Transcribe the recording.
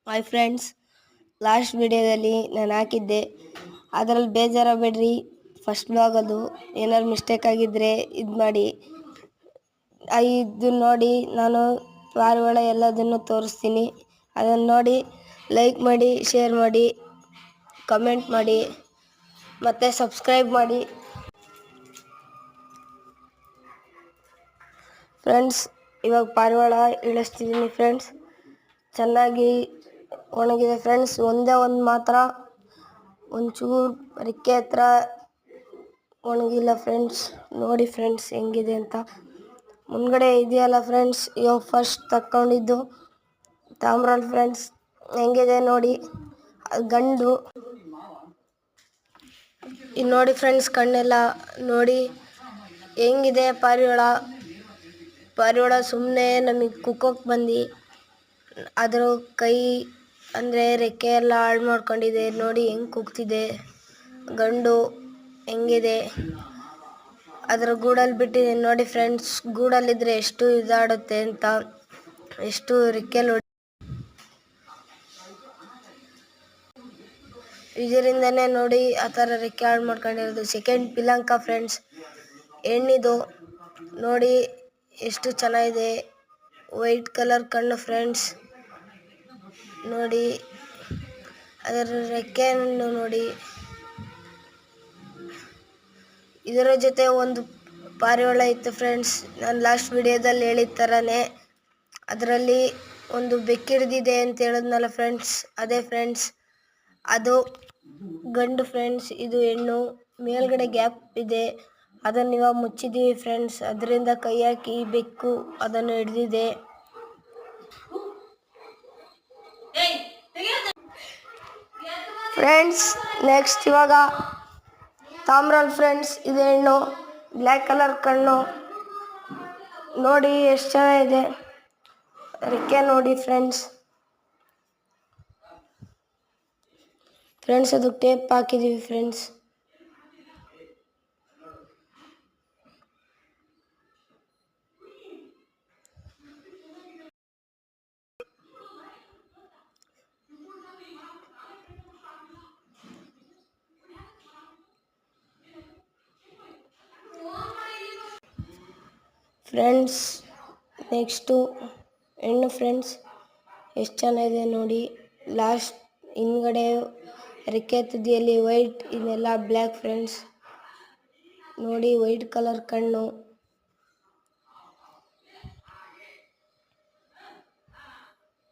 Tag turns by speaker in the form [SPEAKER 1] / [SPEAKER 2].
[SPEAKER 1] Hi friends, last ವಿಡಿಯೋದಲ್ಲಿ ನಾನು ಹಾಕಿದ್ದೆ, ಅದರಲ್ಲಿ ಬೇಜಾರಾಗಬೇಡ್ರಿ. ಫಸ್ಟ್ ಬ್ಲಾಗ್ ಅದು, ಏನಾದ್ರು ಮಿಸ್ಟೇಕ್ ಆಗಿದ್ದರೆ ಇದು ಮಾಡಿ. ಇದು ನೋಡಿ, ನಾನು ಪಾರಿವಾಳ ಎಲ್ಲದನ್ನು ತೋರಿಸ್ತೀನಿ. ಅದನ್ನು ನೋಡಿ ಲೈಕ್ ಮಾಡಿ, ಶೇರ್ ಮಾಡಿ, ಕಮೆಂಟ್ ಮಾಡಿ ಮತ್ತು ಸಬ್ಸ್ಕ್ರೈಬ್ ಮಾಡಿ. ಫ್ರೆಂಡ್ಸ್, ಇವಾಗ ಪಾರಿವಾಳ ಇಳಿಸ್ತಿದ್ದೀನಿ ಫ್ರೆಂಡ್ಸ್. ಚೆನ್ನಾಗಿ ಒಣಗಿದೆ ಫ್ರೆಂಡ್ಸ್. ಒಂದೇ ಒಂದು ಮಾತ್ರ ಒಂಚೂರು ರೆಕ್ಕೆ ಹತ್ರ ಒಣಗಿಲ್ಲ ಫ್ರೆಂಡ್ಸ್. ನೋಡಿ ಫ್ರೆಂಡ್ಸ್ ಹೆಂಗಿದೆ ಅಂತ. ಮುಂದ್ಗಡೆ ಇದೆಯಲ್ಲ ಫ್ರೆಂಡ್ಸ್, ಇವಾಗ ಫಸ್ಟ್ ತಕ್ಕೊಂಡಿದ್ದು ತಾಮ್ರಲ್ಲಿ ಫ್ರೆಂಡ್ಸ್. ಹೆಂಗಿದೆ ನೋಡಿ, ಅದು ಗಂಡು. ಇಲ್ಲಿ ನೋಡಿ ಫ್ರೆಂಡ್ಸ್, ಕಣ್ಣೆಲ್ಲ ನೋಡಿ ಹೆಂಗಿದೆ ಪಾರಿವಾಳ ಸುಮ್ಮನೆ ನಮಗೆ ಕುಕ್ಕೋಕ್ಕೆ ಬಂದು ಅದರ ಕೈ ಅಂದರೆ ರೆಕ್ಕೆ ಎಲ್ಲ ಹಾಳು ಮಾಡ್ಕೊಂಡಿದೆ. ನೋಡಿ ಹೆಂಗೆ ಕುಗ್ತಿದೆ. ಗಂಡು ಹೆಂಗಿದೆ, ಅದರ ಗೂಡಲ್ಲಿ ಬಿಟ್ಟಿದೆ ನೋಡಿ ಫ್ರೆಂಡ್ಸ್. ಗೂಡಲ್ಲಿದ್ದರೆ ಎಷ್ಟು ಇದಾಡುತ್ತೆ ಅಂತ, ಎಷ್ಟು ರೆಕ್ಕೆ ನೋಡಿ. ಇದರಿಂದನೇ ನೋಡಿ ಆ ಥರ ರೆಕ್ಕೆ ಹಾಳು ಮಾಡ್ಕೊಂಡಿರೋದು. ಸೆಕೆಂಡ್ ಪಿಲಂಕ ಫ್ರೆಂಡ್ಸ್, ಹೆಣ್ಣಿದು. ನೋಡಿ ಎಷ್ಟು ಚೆನ್ನಾಗಿದೆ, ವೈಟ್ ಕಲರ್ ಕಣ್ಣು ಫ್ರೆಂಡ್ಸ್. ನೋಡಿ ಅದರ ರೆಕ್ಕೆಯನ್ನು ನೋಡಿ. ಇದರ ಜೊತೆ ಒಂದು ಪಾರಿವಾಳ ಇತ್ತು ಫ್ರೆಂಡ್ಸ್, ನಾನು ಲಾಸ್ಟ್ ವಿಡಿಯೋದಲ್ಲಿ ಹೇಳಿದ ಥರನೇ. ಅದರಲ್ಲಿ ಒಂದು ಬೆಕ್ಕಿಡ್ದಿದೆ ಅಂತ ಹೇಳಿದ್ನಲ್ಲ ಫ್ರೆಂಡ್ಸ್, ಅದೇ ಫ್ರೆಂಡ್ಸ್ ಅದು ಗಂಡು ಫ್ರೆಂಡ್ಸ್. ಇದು ಹೆಣ್ಣು. ಮೇಲ್ಗಡೆ ಗ್ಯಾಪ್ ಇದೆ, ಅದನ್ನು ಇವಾಗ ಮುಚ್ಚಿದ್ದೀವಿ ಫ್ರೆಂಡ್ಸ್. ಅದರಿಂದ ಕೈ ಹಾಕಿ ಬೆಕ್ಕು ಅದನ್ನು ಹಿಡ್ದಿದೆ. ಫ್ರೆಂಡ್ಸ್ ನೆಕ್ಸ್ಟ್ ಇವಾಗ ತಾಮ್ರಲ್ ಫ್ರೆಂಡ್ಸ್. ಇದು ಹೆಣ್ಣು, ಬ್ಲ್ಯಾಕ್ ಕಲರ್ ಕಣ್ಣು. ನೋಡಿ ಎಷ್ಟು ಚೆನ್ನಾಗಿದೆ ರೆಕ್ಕೆ ನೋಡಿ ಫ್ರೆಂಡ್ಸ್. ಅದಕ್ಕೆ ಟೇಪ್ ಹಾಕಿದ್ದೀವಿ ಫ್ರೆಂಡ್ಸ್. ಫ್ರೆಂಡ್ಸ್ ನೆಕ್ಸ್ಟು ಹೆಣ್ಣು ಫ್ರೆಂಡ್ಸ್. ಎಷ್ಟು ಚೆನ್ನಾಗಿದೆ ನೋಡಿ. ಲಾಸ್ಟ್ ಹಿಂದ್ಗಡೆ ರೆಕ್ಕೆ ತುದಿಯಲ್ಲಿ ವೈಟ್, ಇದೆಲ್ಲ ಬ್ಲ್ಯಾಕ್ ಫ್ರೆಂಡ್ಸ್. ನೋಡಿ ವೈಟ್ ಕಲರ್ ಕಣ್ಣು.